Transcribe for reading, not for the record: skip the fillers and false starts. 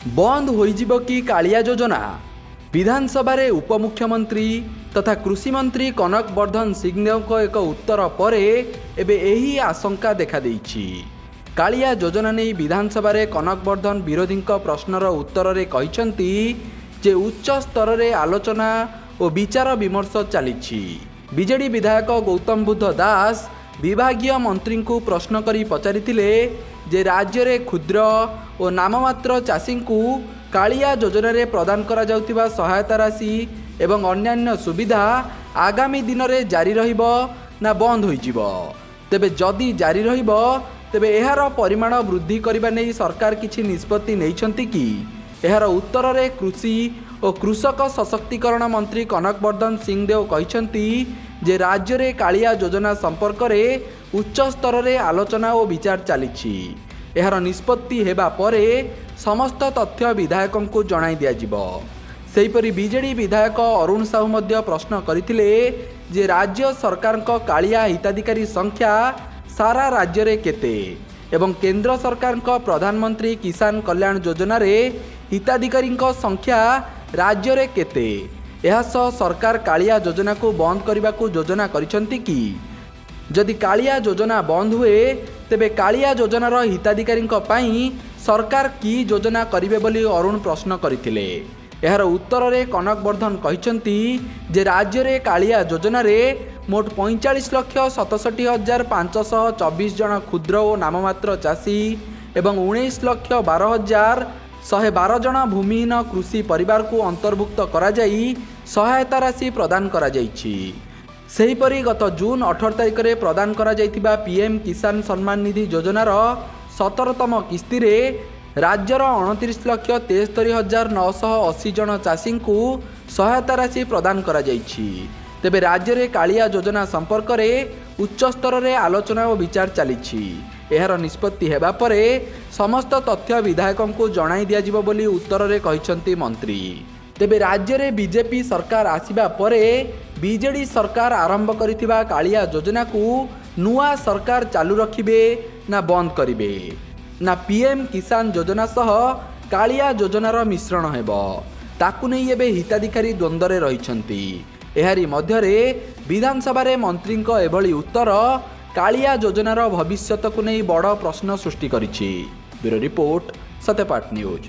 बंद होइजिबो कि कालिया योजना। विधानसभा रे उपमुख्यमंत्री तथा कृषि मंत्री कनक वर्धन सिंहदेव एक उत्तर पर एबे एही आशंका देखा देइछि। कालिया योजना नहीं विधानसभा रे कनक वर्धन विरोधी प्रश्नर उत्तर रे कहिसंती जे उच्च स्तर रे आलोचना और विचार विमर्श चली। बीजेडी विधायक गौतम बुद्ध दास विभागीय मंत्री को प्रश्न करी पचारिथिले जे राज्य रे क्षुद्र और नाममात्र चाषी को कालिया योजना रे प्रदान करा जाउथिबा सहायता राशि एवं अन्यान्य सुविधा आगामी दिन में जारी रहिबो ना बंद होइजिबो। तेबे जदि जारी रहिबो तेबे एहार परिमाण वृद्धि करबा नै सरकार किछि निष्पत्ति नैछंती कि? एहार उत्तर रे कृषि और कृषक सशक्तिकरण मंत्री कनक वर्धन सिंहदेव कहिसंती जे राज्य रे कालिया योजना संपर्क में उच्च स्तर रे आलोचना और विचार चली। एहार निष्पत्ति हेबा परे समस्त तथ्य विधायकों को जणाई दियाजिबो। सेहीपरि बीजेडी विधायक अरुण साहू मध्य प्रश्न करथिले जे राज्य सरकार को कालिया हिताधिकारी संख्या सारा राज्य रे केते एवं केंद्र सरकार को प्रधानमंत्री किसान कल्याण योजना रे हिताधिकारी संख्या राज्य रे केते। एहा सह सरकार कालिया योजना को बंद करने को योजना करिसंती कि? जदि कालिया योजना बंद हुए तेबे कालिया योजनार हिताधिकारी सरकार की योजना करिवे बोली अरुण प्रश्न करथिले। एहार उत्तर रे कनक वर्धन कहिसंती जे राज्य रे कालिया योजना रे मोट 45,67,524 जन क्षुद्र और नाममात्र चाषी एवं 19,12,112 जन भूमिहीन कृषि परिवार को अंतर्भुक्त करा जाई सहायता राशि प्रदान करा जाइछि। सेहीपरि गत जून 18 तारिख में प्रदान करा जाइथिबा पीएम किसान सम्मान निधि योजनार 17तम किस्ती रे राज्यर 29,73,980 जन चाषी को सहायता राशि प्रदान करा जाइछि। तेबे राज्य रे कालिया योजना संपर्क में उच्च स्तर रे आलोचना और विचार चली। एहार निष्पत्ति हेबा परे समस्त तथ्य विधायकों को जणाई दियाजिबो बोली उत्तर रे कहिसंती मंत्री। तेबे राज्य रे बीजेपी सरकार आसिबा परे बीजेडी सरकार आरंभ करिथिबा कालिया योजना को नुआ सरकार चालू रखिबे ना बंद करिबे ना पीएम किसान योजना सह कालिया योजनार मिश्रण हेबो ताकू नै एबे हिताधिकारी द्वंद्व रे रहिसंती। एहारी मध्यरे विधानसभा रे मंत्री एभली उत्तर कालिया योजनार भविष्यत को नहीं बड़ प्रश्न सृष्टि करिछि। Bureau report Satyapath news.